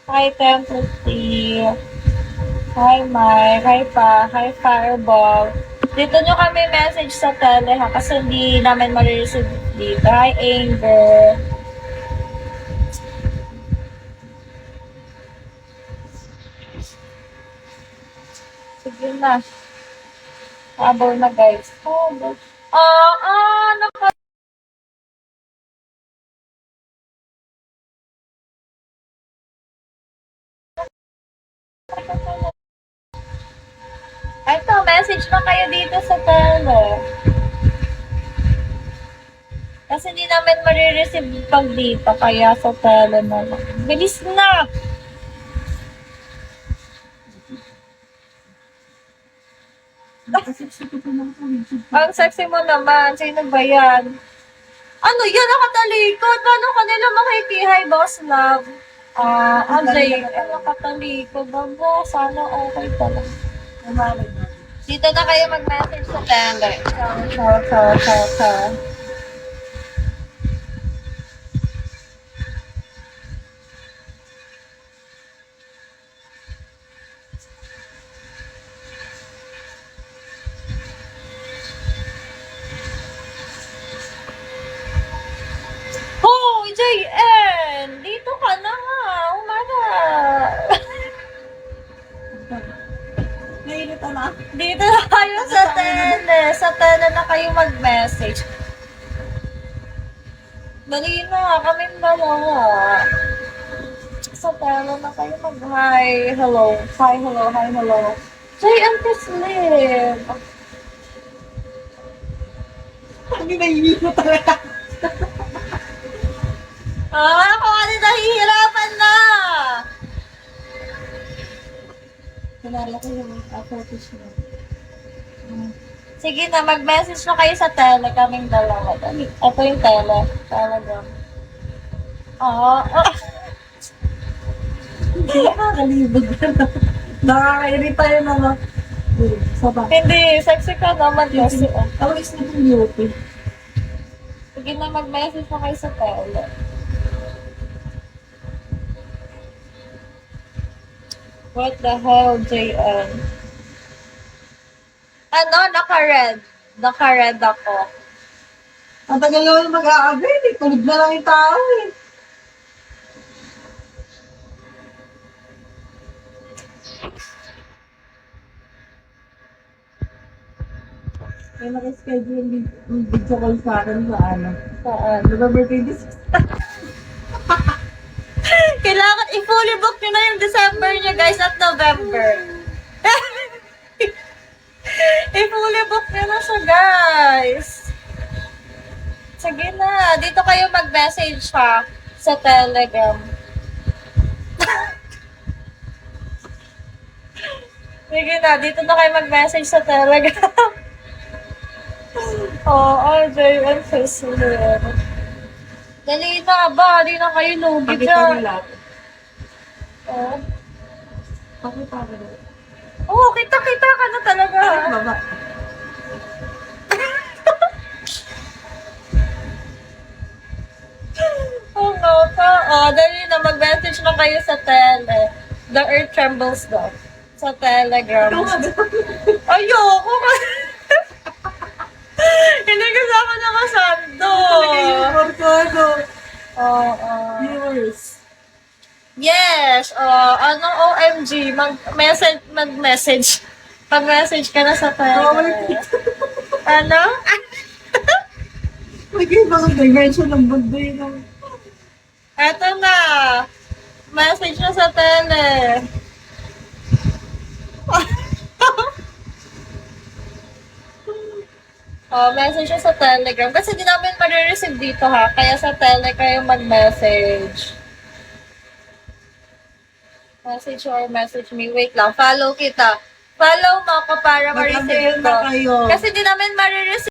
Hi, Templety. Hi, Mike. Hi, Pa. Hi, Fireball. Dito nyo kami message sa tele, ha? Kasi hindi namin ma-receive dito. Hi, Anger. Sige na. Habol na, guys. Habol. Naka... Ito, message na kayo dito sa tele. Kasi hindi namin ma-receive pag dito, kaya sa tele na lang. Bilis na! Ang sexy mo naman. Sino ba yan? Ano yan? Nakatalikod. Paano ka nila makikihay, boss love? Ajay, nakatalikod. Aba, sana okay pala. Dito na kayo mag-message sa tele. Ciao. Oh, JN! Dito ka na nga. Umaga. Nainita na. Dito na kayo sa tele. Sa tele na kayo mag-message. Dali na, kaming dalawa. Sa tele na kayo mag-hi. Hello. Hi, hello. JN Kislev. Hindi nainita talaga. Kung ano nahihirapan na. Kilala ko yung photos niya. Sige na, mag-message na kayo sa tele, kaming dalawa. Ito yung tele. Telegram. Hindi nakakalibog ka na. Nakakairita yun naman. Saba. Hindi, sexy ka naman kasi. Awis na yung beauty. Sige na, mag-message na kayo sa tele. What the hell, JN? Ano, naka-red. Naka-red ako. Ang tagal naman mag-aabay. Tulog na lang yung tao eh. May nakaschedule yung video call sa akin sa ano. Saan? November 26. Kailangan i-fully book nyo na yung December nyo, guys, at November. I-fully book nyo na siya, guys. Sige na, dito kayo mag-message ha sa Telegram. Sige na, dito na kayo mag-message sa Telegram. JN Fisler. Dali na ba? Di na kayo lugi Pakita dyan. nila. Oh. Pakita nila. Oh, kita-kita ka na talaga. Baba. Oh, no ka. Dali na, mag-message na kayo sa tele. The earth trembles daw. Sa Telegram. Ayoko ka. Hindi kasi ako nakasando. Talaga yung porkodo. Viewers. Yes. Anong OMG? Mag-message. Mag-message ka na sa tele. Ano? Mag-ibang dimension ng mundo yun. Eto na. Message na sa tele. Message na sa Telegram. Kasi di namin ma-receive dito ha. Kaya sa tele kayo mag-message. Message or message me. Wait lang. Follow kita. Follow mo ako para ma-receive Mag-update na ko. kayo. Kasi di namin ma-receive